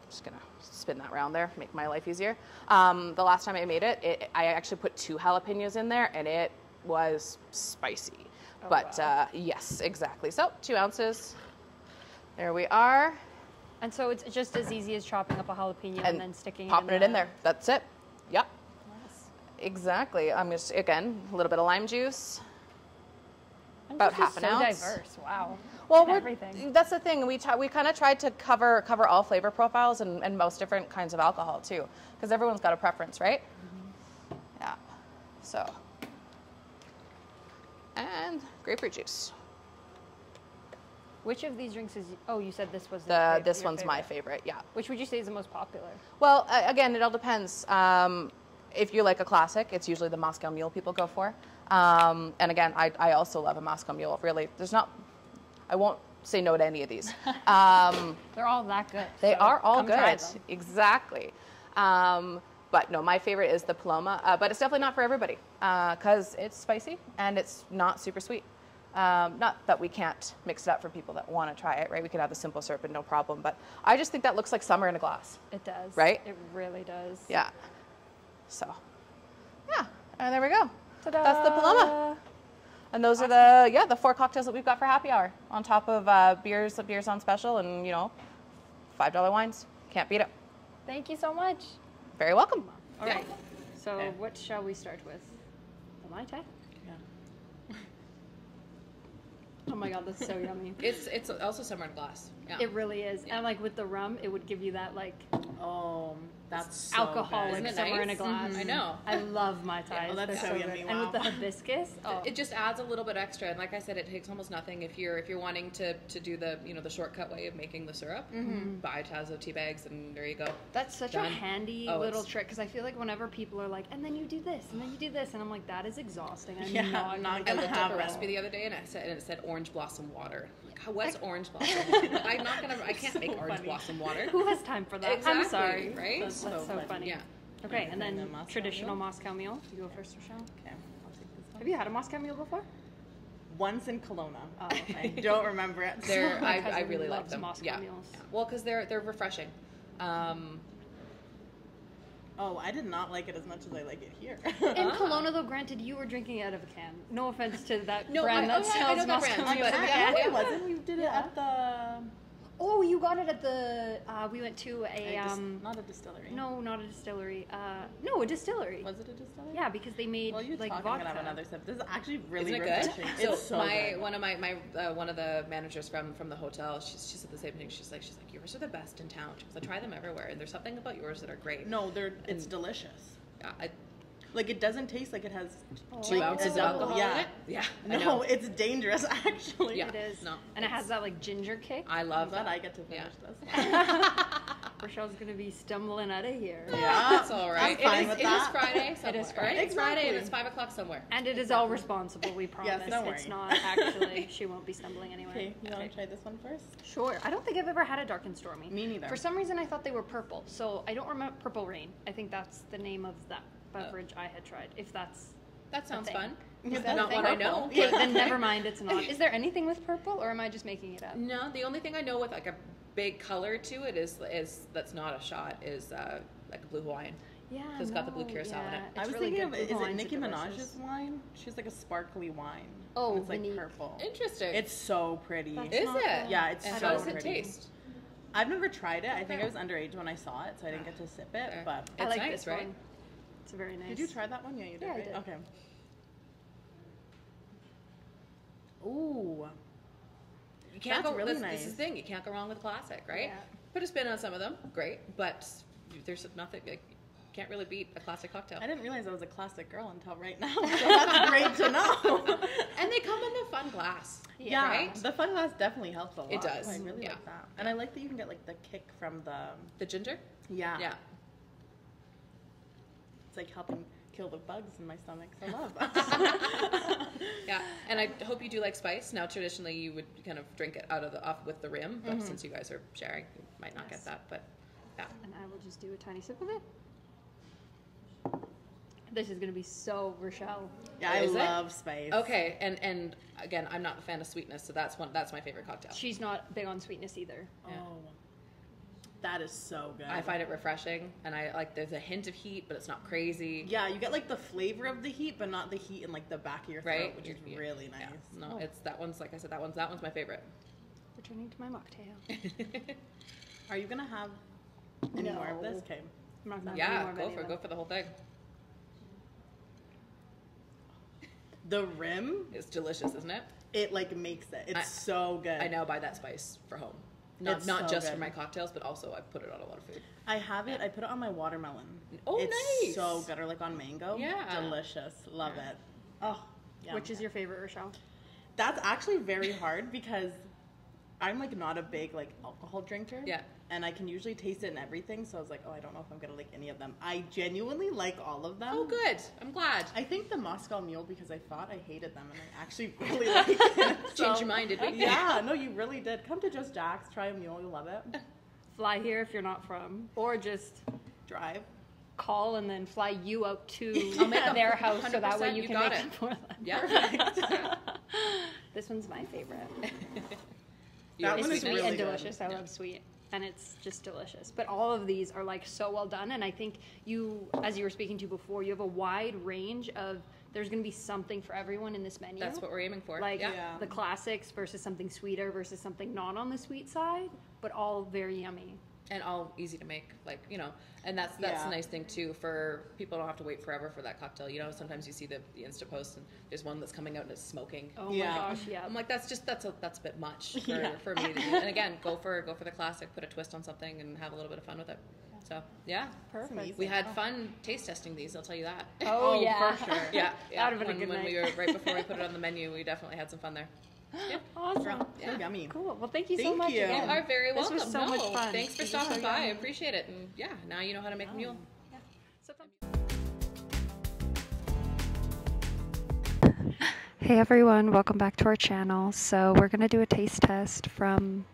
just gonna spin that around there, make my life easier. The last time I made it, I actually put 2 jalapenos in there, and it was spicy. Oh, But wow. yes, exactly. So 2 ounces. There we are. And so it's just as easy as chopping up a jalapeno and then sticking popping it in the- there. That's it. Yep. Nice. Exactly. I'm just, again, a little bit of lime juice. And About this half is an so ounce. diverse. Wow. Well, Everything. that's the thing. We kind of tried to cover all flavor profiles and most different kinds of alcohol too, because everyone's got a preference, right? Mm-hmm. Yeah. So, and grapefruit juice. Which of these drinks is? Oh, you said this was This your one's my favorite. Yeah. Which would you say is the most popular? Well, again, it all depends. If you like a classic, it's usually the Moscow Mule people go for. And again, I also love a Moscow Mule. Really, I won't say no to any of these. They're all that good. They so are all come try good. them. Exactly. But no, my favorite is the Paloma. But it's definitely not for everybody because it's spicy and it's not super sweet. Not that we can't mix it up for people that want to try it, right? We could have the simple syrup and no problem. But I just think that looks like summer in a glass. It does. Right? It really does. Yeah. So, yeah. And there we go. Ta-da! That's the Paloma. And those are the 4 cocktails that we've got for happy hour on top of beers on special and, $5 wines. Can't beat it. Thank you so much. Very welcome. All right. So what shall we start with? Mai Tai. Yeah. Oh my god, that's so yummy. It's also summer in glass. Yeah. It really is. And like with the rum, it would give you that like Oh, that's so alcoholic good. Isn't it summer nice? in a glass. I know. I love Mai Tais. Yeah, oh, that's They're so good. yummy, And with the wow. hibiscus, oh. It just adds a little bit extra, and like I said, it takes almost nothing. If you're wanting to do the the shortcut way of making the syrup, buy Tazo tea bags, and there you go. That's such Done. a handy Oh, little it's- trick because I feel like whenever people are like, and then you do this, and then you do this, and I'm like, that is exhausting. I'm Yeah, not not gonna I do looked that. up a recipe the other day, and it said orange blossom water. Like, what's orange blossom water? I can't So make orange funny. blossom water. Who has time for that? Exactly, I'm sorry. right? That's so funny. Yeah. Okay, and And then the Moscow traditional Mule? Moscow Mule. You go first, Rochelle. Okay, I'll take this one. Have you had a Moscow Mule before? Once in Kelowna. Oh, okay. I don't remember it. They're My I cousin really like loves them. Moscow Yeah. Mules. Yeah. Well, because they're refreshing. Oh, I did not like it as much as I like it here. In Kelowna, though, granted, you were drinking it out of a can. No offense to that No, brand I that know sells that Moscow brand, Mules but in a yeah, can. No, yeah. it wasn't. We did it Yeah. at the. Oh, you got it at the. We went to a. Not a distillery. No, not a distillery. No, a distillery. Was it a distillery? Yeah, because they made Well, you like talk. I'm vodka. gonna have another sip. This is actually really Isn't it refreshing. good? It's so good. one of the managers from the hotel, she said the same thing. She's like yours are the best in town. She goes, I try them everywhere, and there's something about yours that are great. No, it's delicious. Yeah, Like it doesn't taste like it has 2 ounces of alcohol yeah. in it. Yeah, I No, know. it's dangerous actually. Yeah. It is. No, and it has that like ginger kick. I I'm love glad that. I get to finish this. Rochelle's gonna be stumbling out of here. Yeah, That's all right. I'm fine It with is that. Friday. Somewhere, is Friday. Right? It's Friday, and Exactly. it's 5:00 somewhere. And it is all responsible, we promise. don't It's worry. not actually, she won't be stumbling anyway. Okay, you want to try this one first? Sure. I don't think I've ever had a dark and stormy. Me neither. For some reason, I thought they were purple. So I don't remember Purple Rain. I think that's the name of that beverage I had tried. If that's That sounds thing. fun. Is that a Not thing? what I know. okay, then never mind. It's not. Is there anything with purple, or am I just making it up? No, the only thing I know with like a big color to it is that's not a shot is like a blue Hawaiian. Yeah, It's got the blue curacao in it. I It's was really thinking good. of, is Blue it Hawaiians Nicki are Minaj's delicious. wine? She's like a sparkly wine. Oh, and it's like the neat- purple. Interesting. It's so pretty. That's Is not it? bad. Yeah, it's And so how does it pretty. taste? I've never tried it. I think I Okay. was underage when I saw it, so I didn't get to sip it. Fair. But I It's like nice, this right? one. It's very nice. did you try that one? Yeah, you did. Yeah, I right? did. Okay. Ooh. You can't That's go. really This nice. is the thing. You can't go wrong with classic, right? Yeah. Put a spin on some of them, great. But there's nothing. Like, can't really beat a classic cocktail. I didn't realize I was a classic girl until right now. So that's great to know. And they come in a fun glass. Yeah, Right? the fun glass definitely helps a lot. It does, I really yeah. like that. And I like that you can get like the kick from the The ginger. yeah. Yeah. It's like helping kill the bugs in my stomach. So I love that. Yeah, and I hope you do like spice. Now, traditionally, you would kind of drink it off with the rim, but since you guys are sharing, you might not Yes. get that. But yeah, And I will just do a tiny sip of it. This is gonna be so Rochelle. Yeah, I Is it? love spice. okay. And again, I'm not a fan of sweetness, so that's my favorite cocktail. She's not big on sweetness either. Oh, that is so good. I find it refreshing, and I like. There's a hint of heat, but it's not crazy. Yeah, you get like the flavor of the heat, but not the heat in like the back of your throat, Right? which is Yeah. really nice. Yeah. No, it's that one's like I said. That one's my favorite. Returning to my mocktail. Are you gonna have any more of this? No. Okay. I'm not gonna have any Yeah, more of go any for of go them. for the whole thing. The rim, It's delicious, isn't it? it like makes it. It's I- so good. I now buy that spice for home. Not It's not so just for good. my cocktails, but also I put it on a lot of food. I have it. I put it on my watermelon. Oh, it's nice. so good. Or like on mango. Yeah. Delicious. Love Yeah. it. Oh, yeah. Which is your favorite, Rochelle? That's actually very hard because I'm like not a big like alcohol drinker. Yeah. And I can usually taste it in everything. So I was like, oh, I don't know if I'm gonna like any of them. I genuinely like all of them. Oh, good. I'm glad. I think the Moscow Mule because I thought I hated them and I actually really like it. Changed your mind, did we? Yeah, no, you really did. Come to Just Jack's, try a mule, you'll love it. Fly here if you're not from, or just Drive. call and then fly you out to I'll make 'em. their house so that way 100%, you you can got make it. them for them. Yeah. This one's my favorite. You That like one It's is sweet really and good. delicious. I love sweet. And it's just delicious. But all of these are like so well done. And I think you, as you were speaking to before, you have a wide range of, there's going to be something for everyone in this menu. That's what we're aiming for. Like yeah. Yeah. the classics versus something sweeter versus something not on the sweet side, but all very yummy. and all easy to make, like, you know, and that's the nice thing too, for people don't have to wait forever for that cocktail. You know, sometimes you see the Insta post and there's one that's coming out and it's smoking. Oh my gosh, yeah. I'm like, that's a bit much for me to do. And again, go for the classic, put a twist on something and have a little bit of fun with it. So yeah, perfect. We had fun taste testing these, I'll tell you that. Oh yeah, for sure. Yeah. That would have been a good when night. we were right before we put it on the menu, we definitely had some fun there. Yeah. Awesome. So yummy. Cool. Well, thank you so much. you. Again. You are very welcome. This was so much fun. Thanks for stopping by. I appreciate it. And yeah, now you know how to make a mule. Yeah. So hey everyone, welcome back to our channel. So we're gonna do a taste test from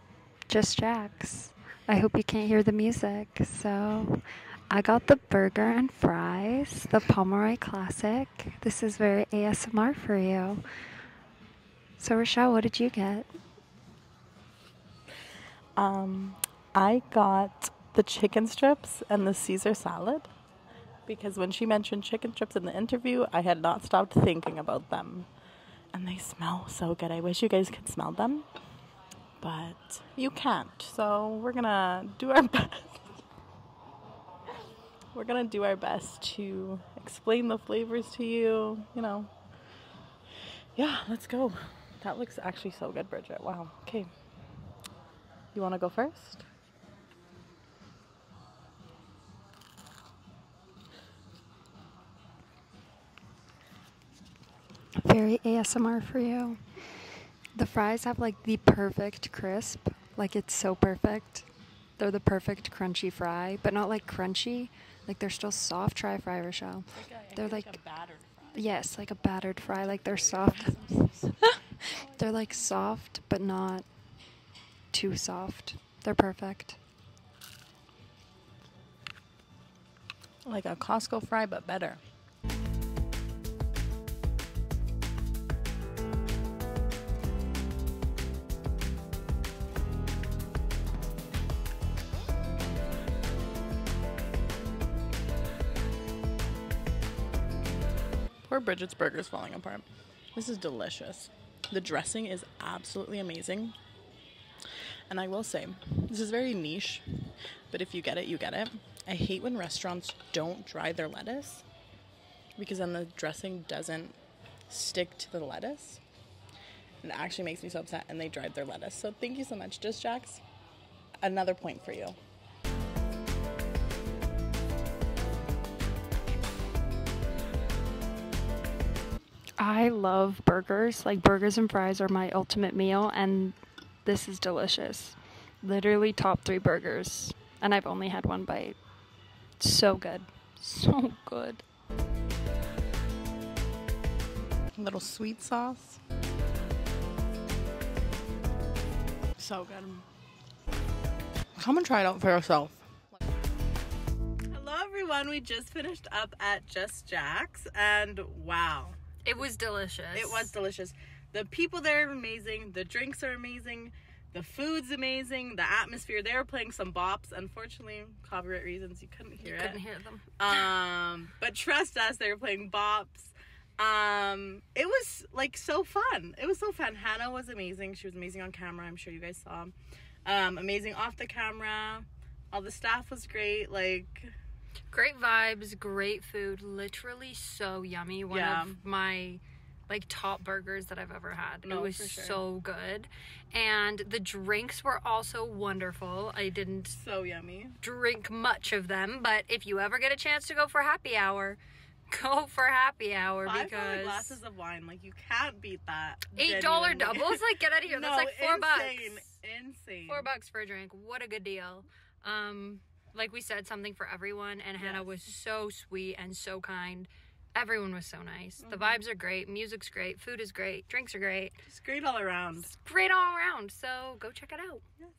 Just Jack's. I hope you can't hear the music. So I got the burger and fries, the Pomeroy Classic. This is very ASMR for you. So Rochelle, what did you get? I got the chicken strips and the Caesar salad because when she mentioned chicken strips in the interview, I had not stopped thinking about them. And they smell so good. I wish you guys could smell them, but you can't. So we're gonna do our best. We're gonna do our best to explain the flavors to you, you know. Yeah, let's go. That looks actually so good, Bridget. Wow. Okay. You want to go first? Very ASMR for you. The fries have like the perfect crisp. Like it's so perfect. They're the perfect crunchy fry, but not like crunchy. Like they're still soft. Try fry, Rochelle. They're like a battered fry. Yes, like a battered fry. Like they're soft. They're like soft, but not too soft. They're perfect. Like a Costco fry, but better. Poor Bridget's burger's falling apart. This is delicious. The dressing is absolutely amazing. And I will say, this is very niche, but if you get it, you get it. I hate when restaurants don't dry their lettuce because then the dressing doesn't stick to the lettuce. And it actually makes me so upset, and they dried their lettuce. So thank you so much, Just Jack's. Another point for you. I love burgers. Like burgers and fries are my ultimate meal, and this is delicious. Literally top 3 burgers, and I've only had one bite. So good. So good. A little sweet sauce. So good. Come and try it out for yourself. Hello everyone, we just finished up at Just Jack's and wow. It was delicious. It was delicious. The people there are amazing. The drinks are amazing. The food's amazing. The atmosphere. They were playing some bops. Unfortunately, copyright reasons, you couldn't hear it. Couldn't hear them. But trust us, they were playing bops. It was like so fun. It was so fun. Hannah was amazing. She was amazing on camera. I'm sure you guys saw. Amazing off the camera. All the staff was great. Like, Great vibes, great food, literally so yummy. One of my like top burgers that I've ever had. No, it was for sure. so good. And the drinks were also wonderful. I didn't so yummy. drink much of them, but if you ever get a chance to go for happy hour, go for happy hour. $5 because glasses of wine, like you can't beat that. $8 Genuinely. doubles, like get out of here. That's like $4. Insane. $4 for a drink. What a good deal. Like we said, something for everyone, and Hannah was so sweet and so kind. Everyone was so nice. The vibes are great, music's great, food is great, drinks are great. It's great all around. It's great all around, so go check it out. Yes.